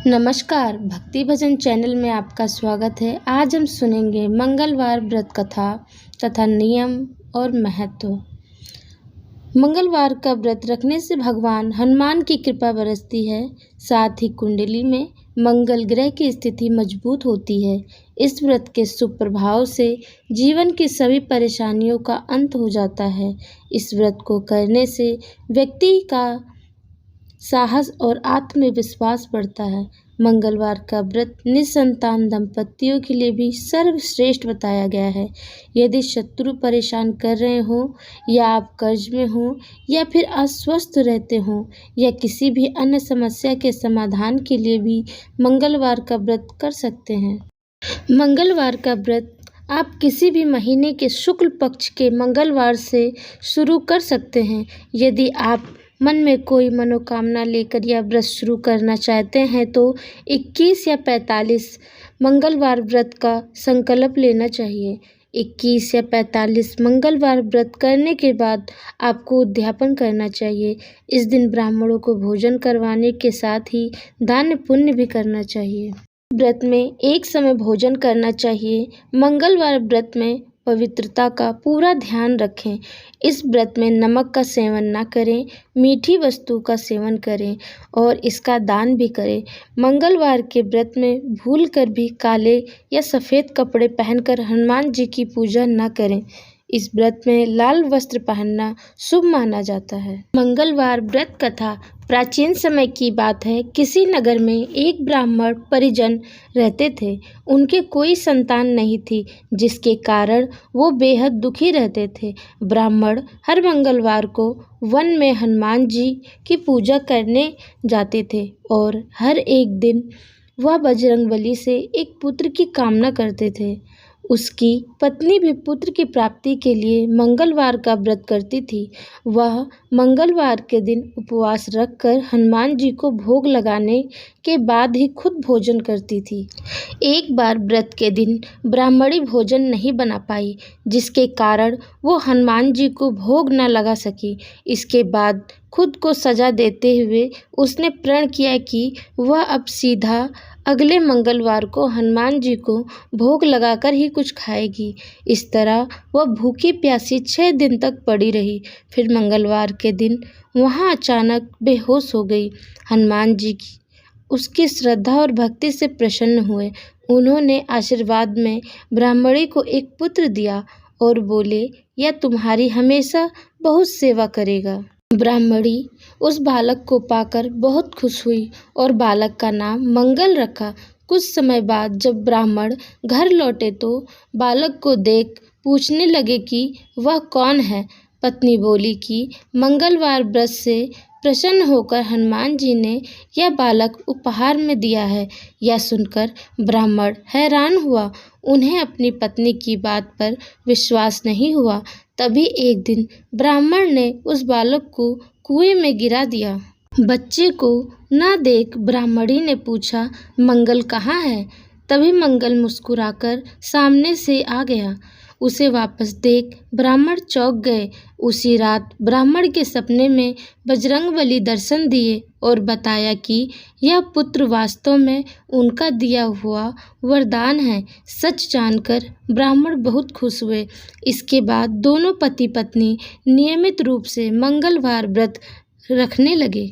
नमस्कार, भक्ति भजन चैनल में आपका स्वागत है। आज हम सुनेंगे मंगलवार व्रत कथा तथा नियम और महत्व। मंगलवार का व्रत रखने से भगवान हनुमान की कृपा बरसती है, साथ ही कुंडली में मंगल ग्रह की स्थिति मजबूत होती है। इस व्रत के शुभ प्रभाव से जीवन की सभी परेशानियों का अंत हो जाता है। इस व्रत को करने से व्यक्ति का साहस और आत्मविश्वास बढ़ता है। मंगलवार का व्रत निसंतान दंपतियों के लिए भी सर्वश्रेष्ठ बताया गया है। यदि शत्रु परेशान कर रहे हों या आप कर्ज में हों या फिर अस्वस्थ रहते हों या किसी भी अन्य समस्या के समाधान के लिए भी मंगलवार का व्रत कर सकते हैं। मंगलवार का व्रत आप किसी भी महीने के शुक्ल पक्ष के मंगलवार से शुरू कर सकते हैं। यदि आप मन में कोई मनोकामना लेकर यह व्रत शुरू करना चाहते हैं तो 21 या 45 मंगलवार व्रत का संकल्प लेना चाहिए। 21 या 45 मंगलवार व्रत करने के बाद आपको उद्यापन करना चाहिए। इस दिन ब्राह्मणों को भोजन करवाने के साथ ही दान पुण्य भी करना चाहिए। व्रत में एक समय भोजन करना चाहिए। मंगलवार व्रत में पवित्रता का पूरा ध्यान रखें। इस व्रत में नमक का सेवन ना करें, मीठी वस्तु का सेवन करें और इसका दान भी करें। मंगलवार के व्रत में भूलकर भी काले या सफ़ेद कपड़े पहनकर हनुमान जी की पूजा ना करें। इस व्रत में लाल वस्त्र पहनना शुभ माना जाता है। मंगलवार व्रत कथा प्राचीन समय की बात है। किसी नगर में एक ब्राह्मण परिजन रहते थे। उनके कोई संतान नहीं थी, जिसके कारण वो बेहद दुखी रहते थे। ब्राह्मण हर मंगलवार को वन में हनुमान जी की पूजा करने जाते थे और हर एक दिन वह बजरंगबली से एक पुत्र की कामना करते थे। उसकी पत्नी भी पुत्र की प्राप्ति के लिए मंगलवार का व्रत करती थी। वह मंगलवार के दिन उपवास रखकर हनुमान जी को भोग लगाने के बाद ही खुद भोजन करती थी। एक बार व्रत के दिन ब्राह्मणी भोजन नहीं बना पाई, जिसके कारण वो हनुमान जी को भोग न लगा सकी। इसके बाद खुद को सजा देते हुए उसने प्रण किया कि वह अब सीधा अगले मंगलवार को हनुमान जी को भोग लगाकर ही कुछ खाएगी। इस तरह वह भूखी प्यासी 6 दिन तक पड़ी रही। फिर मंगलवार के दिन वहाँ अचानक बेहोश हो गई। हनुमान जी उसकी श्रद्धा और भक्ति से प्रसन्न हुए। उन्होंने आशीर्वाद में ब्राह्मणी को एक पुत्र दिया और बोले, यह तुम्हारी हमेशा बहुत सेवा करेगा। ब्राह्मणी उस बालक को पाकर बहुत खुश हुई और बालक का नाम मंगल रखा। कुछ समय बाद जब ब्राह्मण घर लौटे तो बालक को देख पूछने लगे कि वह कौन है। पत्नी बोली कि मंगलवार व्रत से प्रसन्न होकर हनुमान जी ने यह बालक उपहार में दिया है। यह सुनकर ब्राह्मण हैरान हुआ। उन्हें अपनी पत्नी की बात पर विश्वास नहीं हुआ। तभी एक दिन ब्राह्मण ने उस बालक को कुएं में गिरा दिया। बच्चे को न देख ब्राह्मणी ने पूछा, मंगल कहाँ है? तभी मंगल मुस्कुराकर सामने से आ गया। उसे वापस देख ब्राह्मण चौंक गए। उसी रात ब्राह्मण के सपने में बजरंगबली दर्शन दिए और बताया कि यह पुत्र वास्तव में उनका दिया हुआ वरदान है। सच जानकर ब्राह्मण बहुत खुश हुए। इसके बाद दोनों पति पत्नी नियमित रूप से मंगलवार व्रत रखने लगे।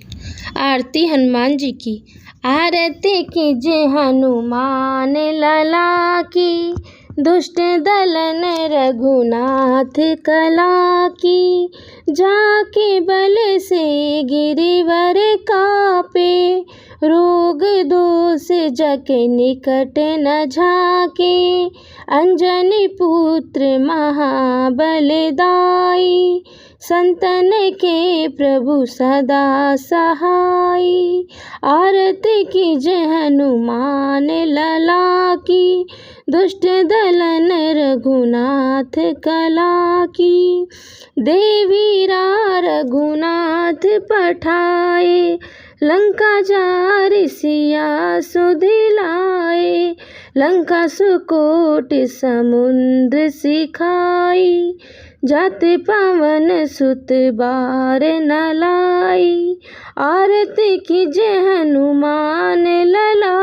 आरती हनुमान जी की। आरती कीजिए हनुमान लला की, दुष्ट दलन रघुनाथ कला की। जाके बल से गिरिवर कापे, रोग दोष जग निकट न झाके। अंजनी पुत्र महाबलदाई, संतन के प्रभु सदा सहाय। आरती कीजिए हनुमान लला की, दुष्ट दलन रघुनाथ कला की। देवीरा रघुनाथ पठाए, लंका जारि सिया सुधिलाए। लंका सुकोट समुद्र सिखाई, जाति पवन सुत बार न लाई। आरती कीजिए हनुमान लला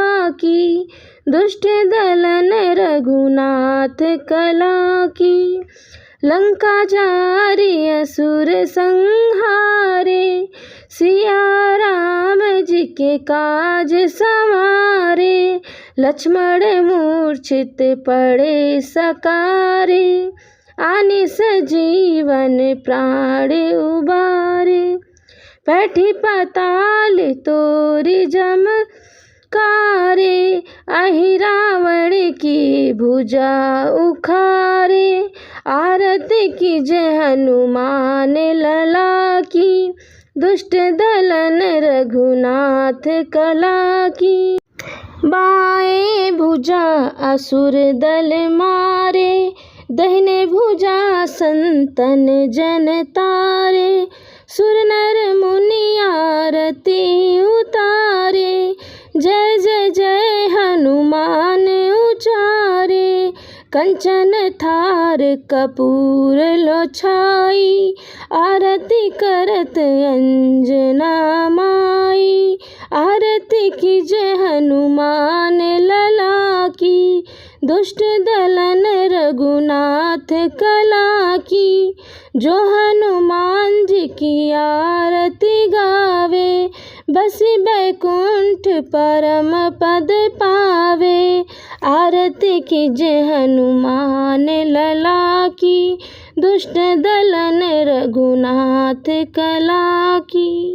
दुष्ट दलन रघुनाथ कला की। लंका जारी असुर संहारे, सिया राम जी के काज संवारे। लक्ष्मण मूर्छित पड़े सकारे, आने सजीवन प्राण उबारे। पैठी पाताल तोरी जमकारे, अहि रावण की भुजा उखारे। आरती कीजय हनुमान लला की, दुष्ट दलन रघुनाथ कला की। बाएं भुजा असुर दल मारे, दाहिने भुजा संतन जन तारे। सुर नर मुनि आरती उतारे, जय जय जय हनुमान उचारे। कंचन थार कपूर लो छाई, आरती करत अंजना माई। आरती कीजय हनुमान लला की, दुष्ट दलन रघुनाथ कला की। जो हनुमान जी की आरती गावे, बसी बैकुंठ परम पद पावे। आरती कीजय हनुमान लला की, दुष्ट दलन रघुनाथ कला की।